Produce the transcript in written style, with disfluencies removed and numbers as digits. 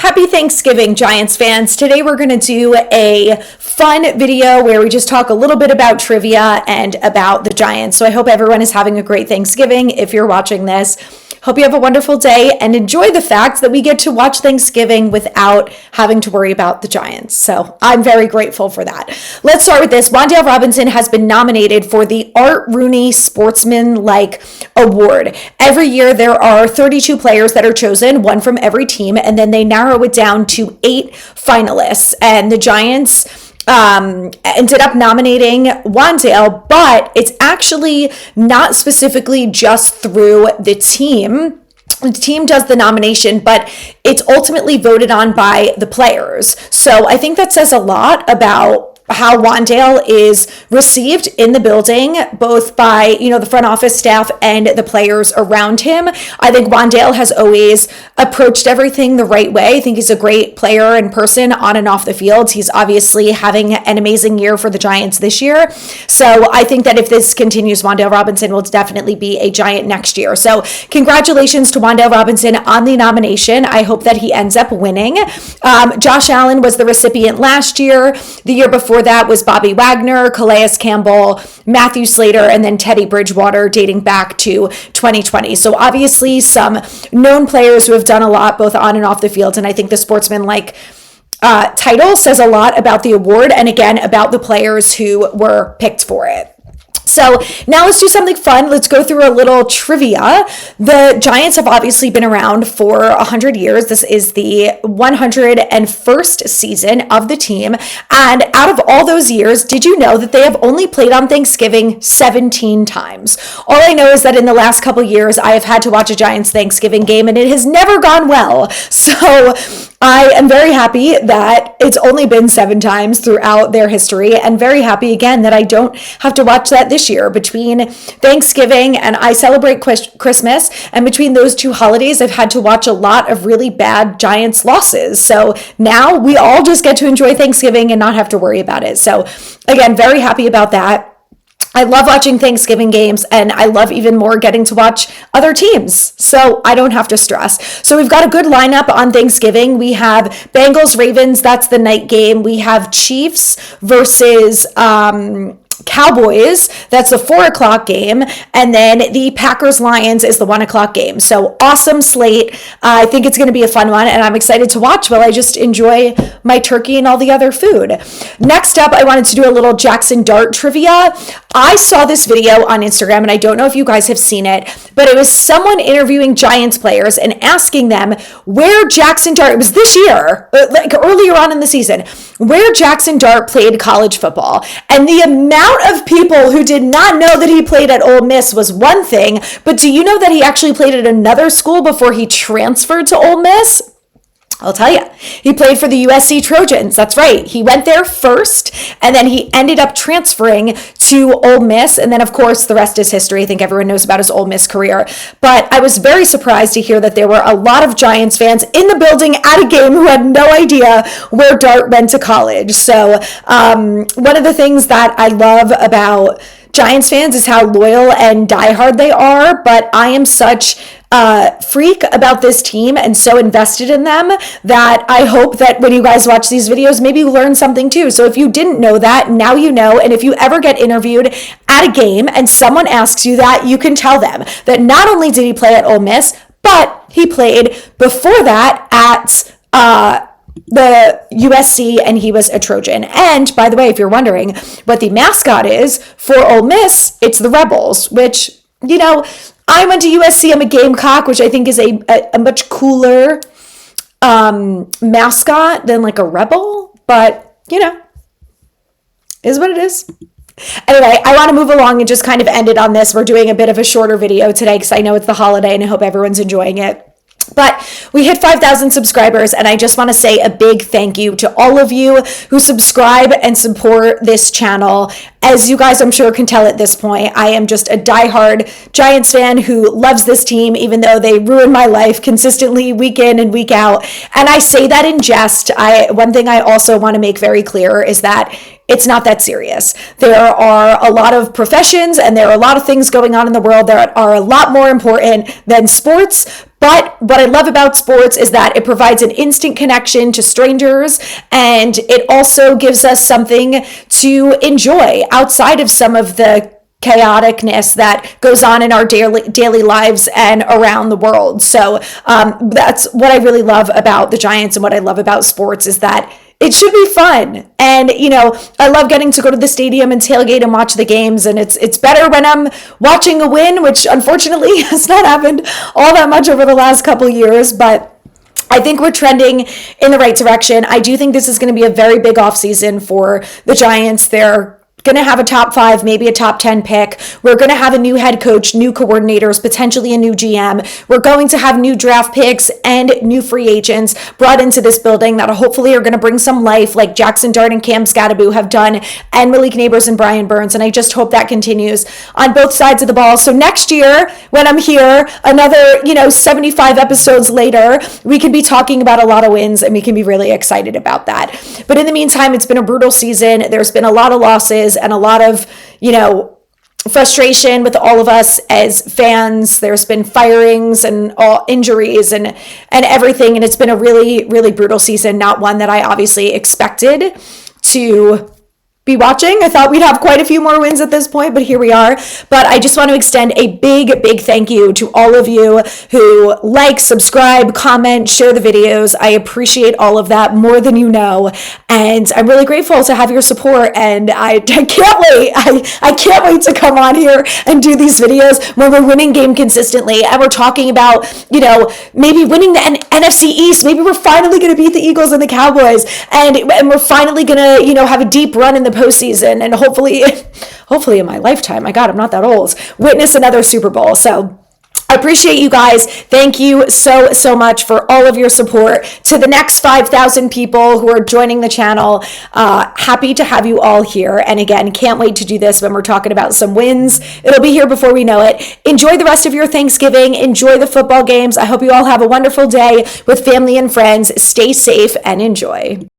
Happy Thanksgiving, Giants fans. Today we're going to do a fun video where we just talk a little bit about trivia and about the Giants. So I hope everyone is having a great Thanksgiving if you're watching this. Hope you have a wonderful day and enjoy the fact that we get to watch Thanksgiving without having to worry about the Giants. So I'm very grateful for that. Let's start with this. Wandale Robinson has been nominated for the Art Rooney Sportsman-like Award. Every year there are 32 players that are chosen, one from every team, and then they narrow it down to 8 finalists. And the Giants ended up nominating Wandale, but it's actually not specifically just through the team. The team does the nomination, but it's ultimately voted on by the players. So I think that says a lot about how Wandale is received in the building, both by, the front office staff and the players around him. I think Wandale has always approached everything the right way. I think he's a great player and person on and off the field. He's obviously having an amazing year for the Giants this year. So I think that if this continues, Wandale Robinson will definitely be a Giant next year. So congratulations to Wandale Robinson on the nomination. I hope that he ends up winning. Josh Allen was the recipient last year. The year before that was Bobby Wagner, Calais Campbell, Matthew Slater, and then Teddy Bridgewater dating back to 2020. So obviously some known players who have done a lot both on and off the field. And I think the sportsman-like title says a lot about the award and again about the players who were picked for it. So now let's do something fun. Let's go through a little trivia. The Giants have obviously been around for 100 years. This is the 101st season of the team. And out of all those years, did you know that they have only played on Thanksgiving 17 times? All I know is that in the last couple years, I have had to watch a Giants Thanksgiving game and it has never gone well. So I am very happy that it's only been 7 times throughout their history, and very happy again that I don't have to watch that this year. Between Thanksgiving and I celebrate Christmas, and between those two holidays, I've had to watch a lot of really bad Giants losses. So now we all just get to enjoy Thanksgiving and not have to worry about it. So again, very happy about that. I love watching Thanksgiving games, and I love even more getting to watch other teams, so I don't have to stress. So we've got a good lineup on Thanksgiving. We have Bengals, Ravens, that's the night game. We have Chiefs versus Cowboys, that's a 4:00 game, and then the Packers Lions is the 1:00 game. So awesome slate. I think it's going to be a fun one, and I'm excited to watch while I just enjoy my turkey and all the other food. Next up, I wanted to do a little Jackson Dart trivia. I saw this video on Instagram, and I don't know if you guys have seen it, but it was someone interviewing Giants players and asking them where Jackson Dart, it was this year, like earlier on in the season, where Jackson Dart played college football. And the amount of people who did not know that he played at Ole Miss was one thing, but do you know that he actually played at another school before he transferred to Ole Miss? I'll tell you, he played for the USC Trojans. That's right. He went there first, and then he ended up transferring to Ole Miss. And then, of course, the rest is history. I think everyone knows about his Ole Miss career. But I was very surprised to hear that there were a lot of Giants fans in the building at a game who had no idea where Dart went to college. So one of the things that I love about Giants fans is how loyal and diehard they are, but I am such a freak about this team and so invested in them that I hope that when you guys watch these videos, maybe you learn something too. So if you didn't know that, now you know. And if you ever get interviewed at a game and someone asks you that, you can tell them that not only did he play at Ole Miss, but he played before that at the USC, and he was a Trojan. And by the way, if you're wondering what the mascot is for Ole Miss, it's the Rebels, which, I went to USC, I'm a Gamecock, which I think is a much cooler mascot than like a Rebel, but, is what it is. Anyway, I want to move along and just kind of end it on this. We're doing a bit of a shorter video today because I know it's the holiday and I hope everyone's enjoying it. But we hit 5,000 subscribers, and I just want to say a big thank you to all of you who subscribe and support this channel. As you guys, I'm sure, can tell at this point, I am just a diehard Giants fan who loves this team, even though they ruin my life consistently week in and week out. And I say that in jest. One thing I also want to make very clear is that it's not that serious. There are a lot of professions and there are a lot of things going on in the world that are a lot more important than sports. But what I love about sports is that it provides an instant connection to strangers, and it also gives us something to enjoy outside of some of the chaoticness that goes on in our daily lives and around the world. So that's what I really love about the Giants, and what I love about sports is that it should be fun. And, I love getting to go to the stadium and tailgate and watch the games. And it's better when I'm watching a win, which unfortunately has not happened all that much over the last couple years. But I think we're trending in the right direction. I do think this is going to be a very big offseason for the Giants. They're going to have a top 5, maybe a top 10 pick. We're going to have a new head coach, new coordinators, potentially a new GM. We're going to have new draft picks and new free agents brought into this building that hopefully are going to bring some life, like Jackson Dart and Cam Scatterbo have done, and Malik Neighbors and Brian Burns. And I just hope that continues on both sides of the ball. So next year, when I'm here, another, 75 episodes later, we can be talking about a lot of wins, and we can be really excited about that. But in the meantime, it's been a brutal season. There's been a lot of losses and a lot of, frustration with all of us as fans. There's been firings and all injuries and everything. And it's been a really, really brutal season, not one that I obviously expected to be watching. I thought we'd have quite a few more wins at this point, but here we are. But I just want to extend a big, big thank you to all of you who like, subscribe, comment, share the videos. I appreciate all of that more than you know. And I'm really grateful to have your support. And I can't wait. I can't wait to come on here and do these videos when we're winning game consistently. And we're talking about, maybe winning the NFC East. Maybe we're finally going to beat the Eagles and the Cowboys. And we're finally going to, have a deep run in the postseason, and hopefully in my lifetime, my God, I'm not that old, witness another Super Bowl. So I appreciate you guys. Thank you so much for all of your support. To the next 5,000 people who are joining the channel, happy to have you all here. And again, can't wait to do this when we're talking about some wins. It'll be here before we know it. Enjoy the rest of your Thanksgiving. Enjoy the football games. I hope you all have a wonderful day with family and friends. Stay safe and enjoy.